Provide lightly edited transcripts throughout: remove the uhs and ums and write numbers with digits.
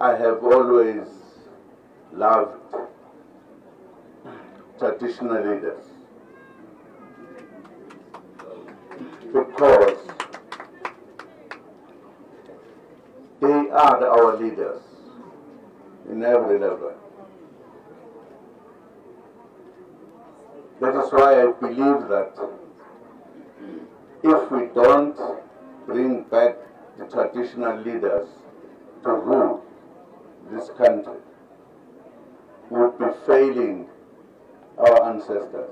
I have always loved traditional leaders because they are our leaders in every level. That is why I believe that if we don't bring back the traditional leaders to rule this country, we would be failing our ancestors.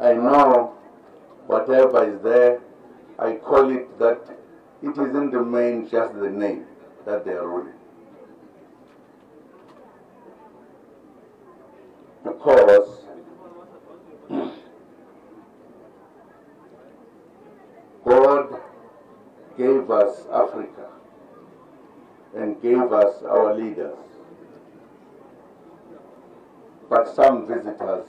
I know whatever is there, I call it that it is in the main just the name that they are ruling. Because God gave us Africa and gave us our leaders. But some visitors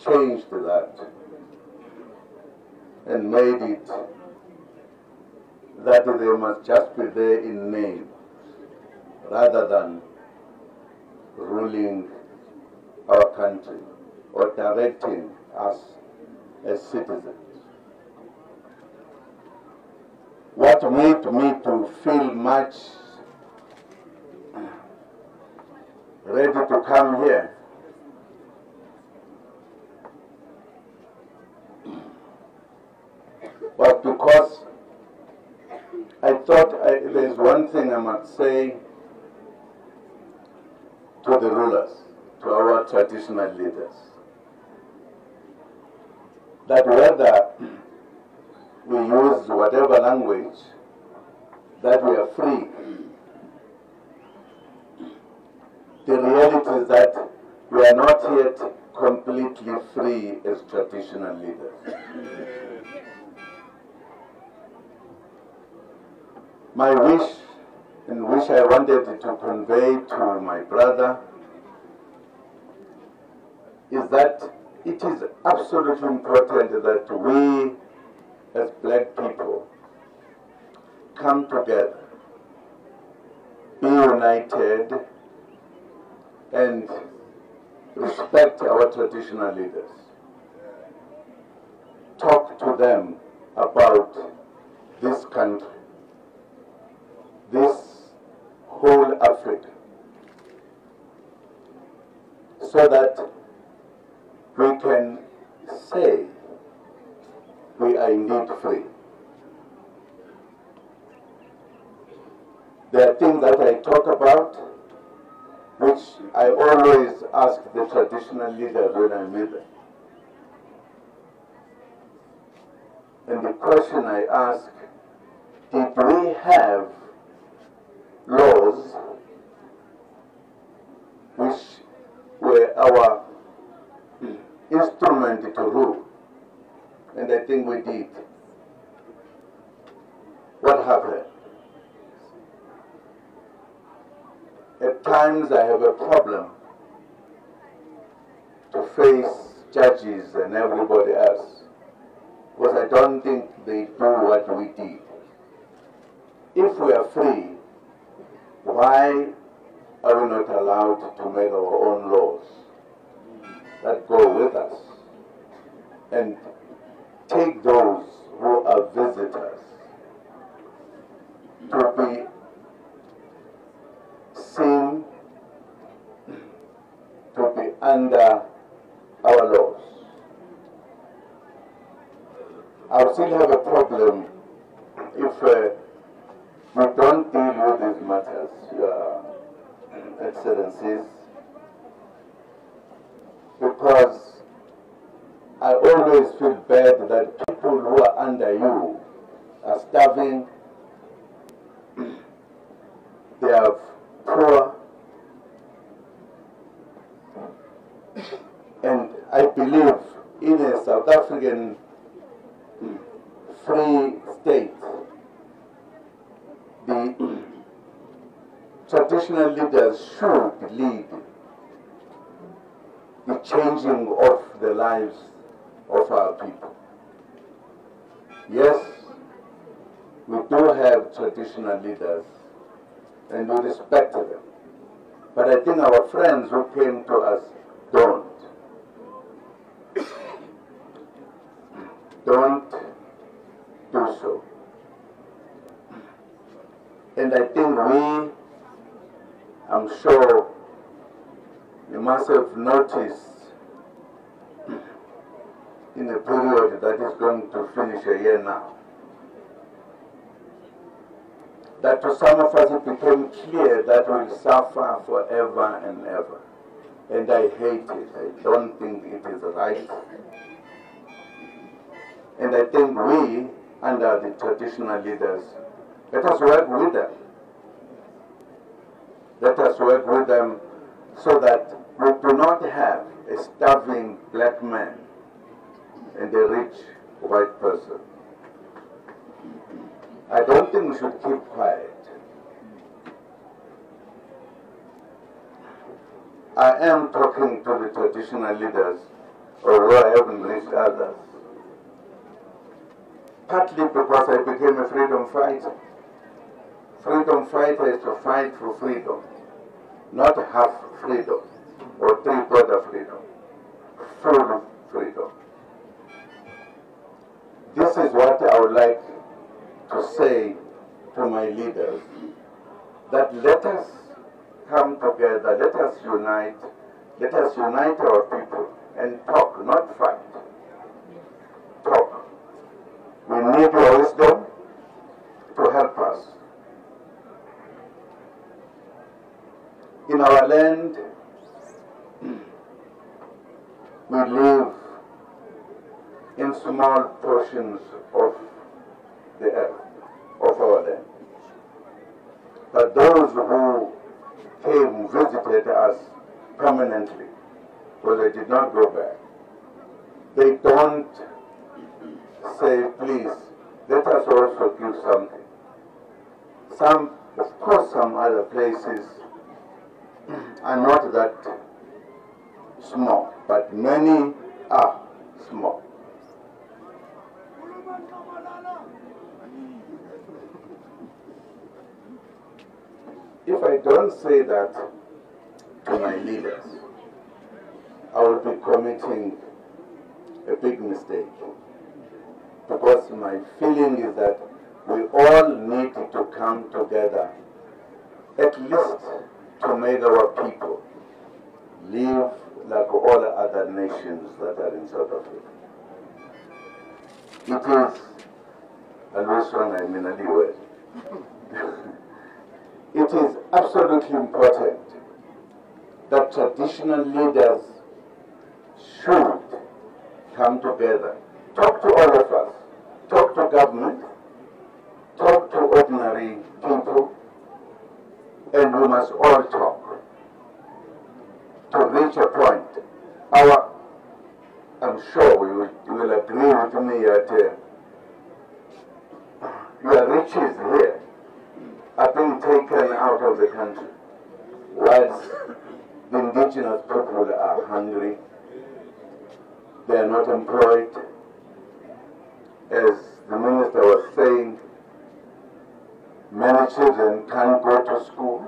changed that and made it that they must just be there in name rather than ruling our country or directing us as citizens. What made me to feel much ready to come here was because I thought there's one thing I must say to the rulers, to our traditional leaders, that whether we use whatever language, that we are free. The reality is that we are not yet completely free as traditional leaders. My wish, and which I wanted to convey to my brother, is that it is absolutely important that we as black people come together, be united, and respect our traditional leaders. Talk to them about this country, this whole Africa, so that we can say we are indeed free. There are things that I talk about which I always ask the traditional leaders when I meet them. And the question I ask, did we have laws which were our instrument to rule? And I think we did. What happened? At times I have a problem to face judges and everybody else, because I don't think they do what we did. If we are free, why are we not allowed to make our own laws that go with us and take those who are visitors to be seen, to be under our laws? I still have a problem if we don't deal with these matters, Your Excellencies, because I always feel bad that people who are under you are starving, they are poor, and I believe in a South African free state, the traditional leaders should lead the changing of the lives of our people. Yes, we do have traditional leaders and we respect them. But I think our friends who came to us don't. Don't do so. And I think I'm sure you must have noticed in a period that is going to finish a year now, that to some of us it became clear that we'll suffer forever and ever. And I hate it. I don't think it is right. And I think we, under the traditional leaders, let us work with them. Let us work with them so that we do not have a starving black man and a rich white person. I don't think we should keep quiet. I am talking to the traditional leaders, although I haven't reached others, partly because I became a freedom fighter. Freedom fighter is to fight for freedom, not half freedom or three-quarter freedom, full freedom. This is what I would like to say to my leaders, that let us come together, let us unite our people and talk, not fight. Talk. We need your wisdom to help us. In our land, we live in small portions of the earth, of our land. But those who came, visited us permanently, well, they did not go back. They don't say, please, let us also give something. Of course, some other places are not that small, but many are small. If I don't say that to my leaders, I will be committing a big mistake. Because my feeling is that we all need to come together, at least to make our people live like all other nations that are in South Africa. It is, it is absolutely important that traditional leaders should come together. Talk to all of us. Talk to government. Talk to ordinary people. And we must all talk to reach a point. I'm sure you will agree with me that your riches here are being taken out of the country, whilst the indigenous people are hungry, they are not employed. As the minister was saying, many children can't go to school,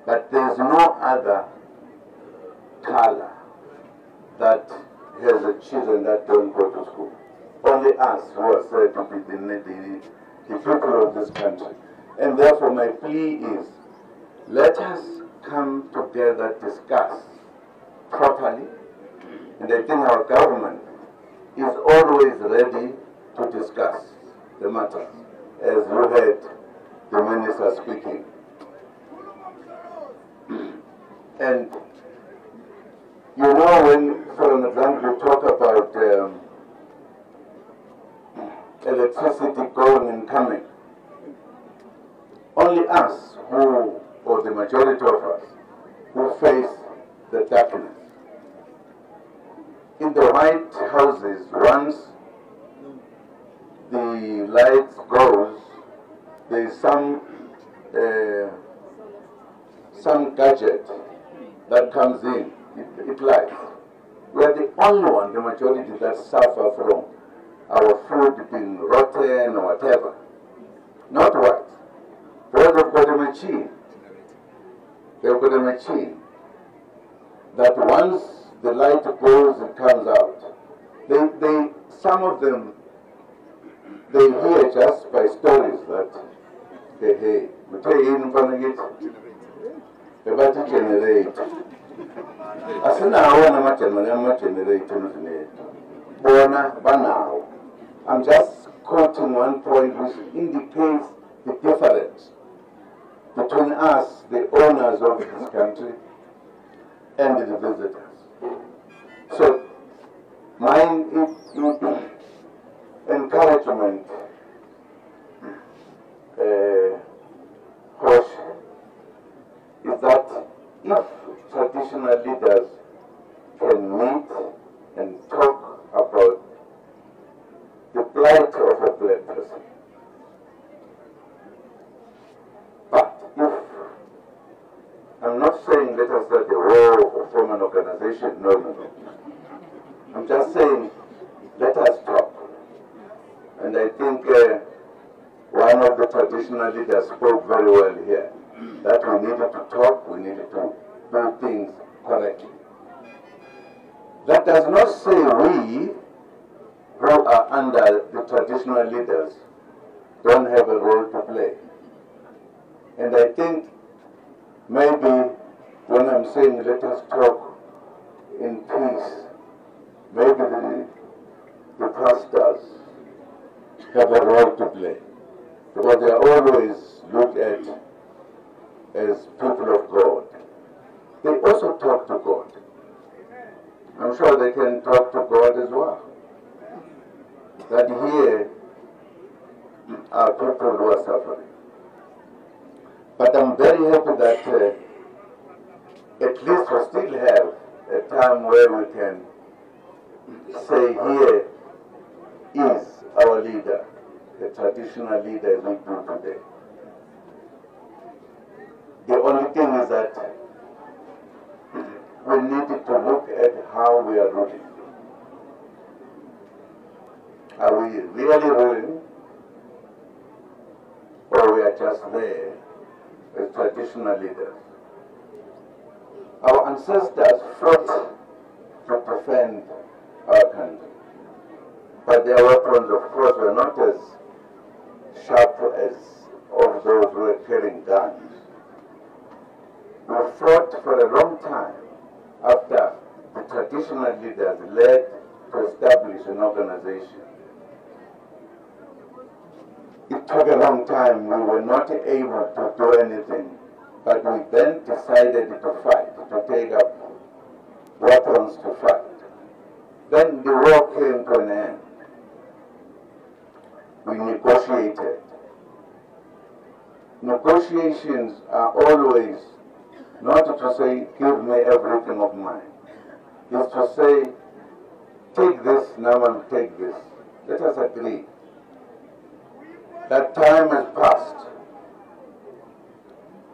but there is no other color that has the children that don't go to school. Only us who are said to be the people of this country. And therefore my plea is, let us come together, discuss properly, and I think our government is always ready to discuss the matter, as you heard the minister speaking. And you know, when, for example, you talk about electricity going and coming, only us who, or the majority of us, who face the darkness. In the White Houses, once the lights goes, there is some gadget that comes in, it lights. We are the only one, the majority, that suffer from our food being rotten or whatever. Not what? Well, they've got a machine. They've got a machine that once the light goes, it comes out. Some of them, they hear just by stories that, hey, we tell you in front of it, about to generate. I said, now, I'm not generating. I'm just quoting one point which indicates the difference between us, the owners of this country, and the visitors. So, my encouragement, Hosh, is that if traditional leaders can meet and talk about the plight of a black person, but if, I'm not saying let us start a war or form an organization, no. I'm just saying let us talk. And I think one of the traditional leaders spoke very well here, that we needed to talk, we needed to do things correctly. That does not say we who are under the traditional leaders don't have a role to play. And I think maybe when I'm saying let us talk in peace, maybe the pastors have a role to play, because they are always looked at as people of God. They also talk to God. I'm sure they can talk to God as well. That here are people who are suffering. But I'm very happy that at least we still have a time where we can say here is our leader, the traditional leader we do today. The only thing is that we need to look at how we are ruling. Are we really ruling, or we are just there as traditional leaders? Our ancestors fought to defend our country, but their weapons, of course, were not as sharp as of those who were carrying guns. We fought for a long time after the traditional leaders led to establish an organization. It took a long time. We were not able to do anything, but we then decided to fight, to take up weapons to fight. Then the war came to an end. We negotiated. Negotiations are always not to say, give me everything of mine. It's to say, take this, now I'll take this. Let us agree. That time has passed.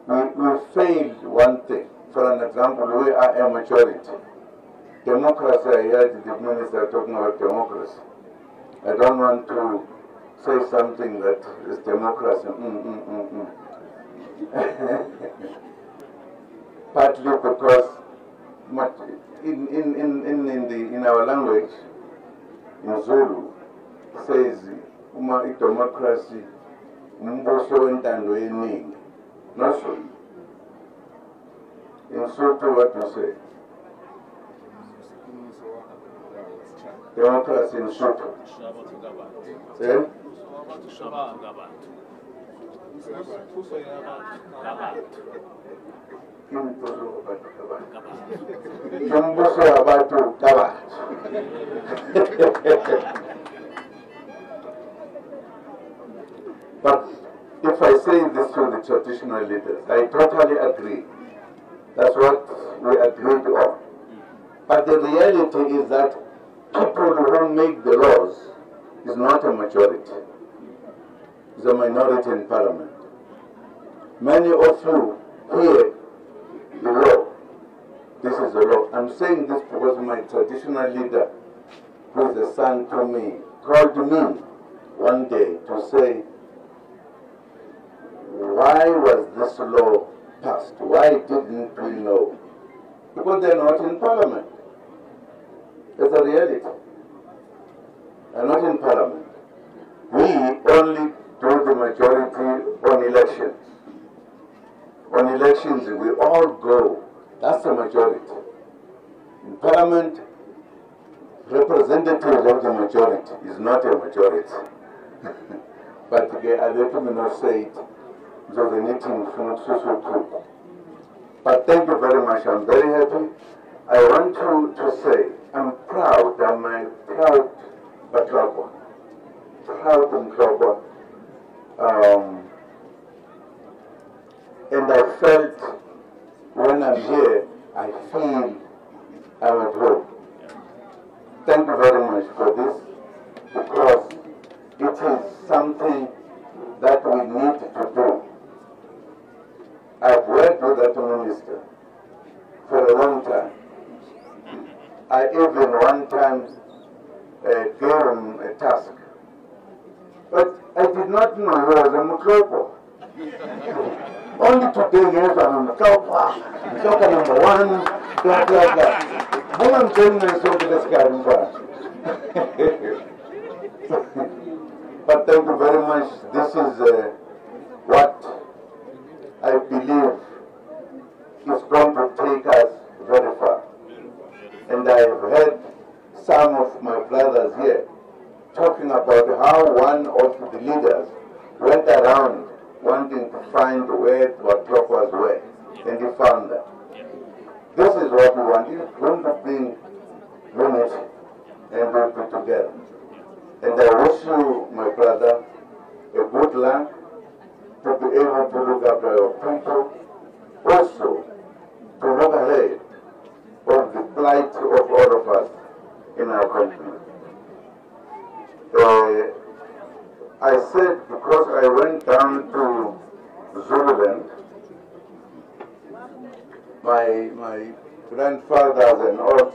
We failed one thing. For an example, we are a majority. Democracy, I heard the minister talking about democracy. I don't want to say something that is democracy. Partly because in our language, in Zulu, says democracy, umbuso wentando yeningi. Not so. In Sotho, what you say? Democracy in Sotho. Say? Umbuso abantu kabantu. But if I say this to the traditional leaders, I totally agree. That's what we agreed on. But the reality is that people who make the laws is not a majority. It's a minority in parliament. Many of you hear the law. This is the law. I'm saying this because my traditional leader, who is a son to me, called me one day to say, why was this law passed? Why didn't we know? Because they're not in parliament. It's a reality. They're not in parliament. We only do the majority on elections. On elections, we all go. That's the majority. In parliament, representatives of the majority is not a majority. But let me not say it. So the meeting so. But thank you very much. I'm very happy. I want to say I'm proud. I'm a proud Batlapa. Proud and Batlapa. And I felt when I'm here, I feel I'm at home. Thank you very much for this, because it is something that we need to do. I've worked with that minister for a long time. I even one time gave him a task. But I did not know he was a Muklopo. Only today, yes, I'm a Muklopo. Muklopo number one, blah, blah, blah. When I'm telling myself to this guy, but thank you very much. This is what I believe is going to take us very far. And I have heard some of my brothers here talking about how one of the leaders went around wanting to find where what Kloppers were, and he found them. This is what we want. It's going to bring unity and we'll be together. And I wish you, my brother, a good luck to be able to look after your people, also to look ahead of the plight of all of us in our country. I said, because I went down to Zululand, my grandfather and all.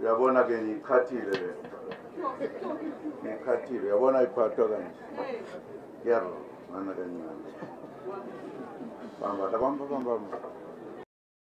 Yabona ke ngikhathile yabona iphathwa kanje yaro mana kancane bamba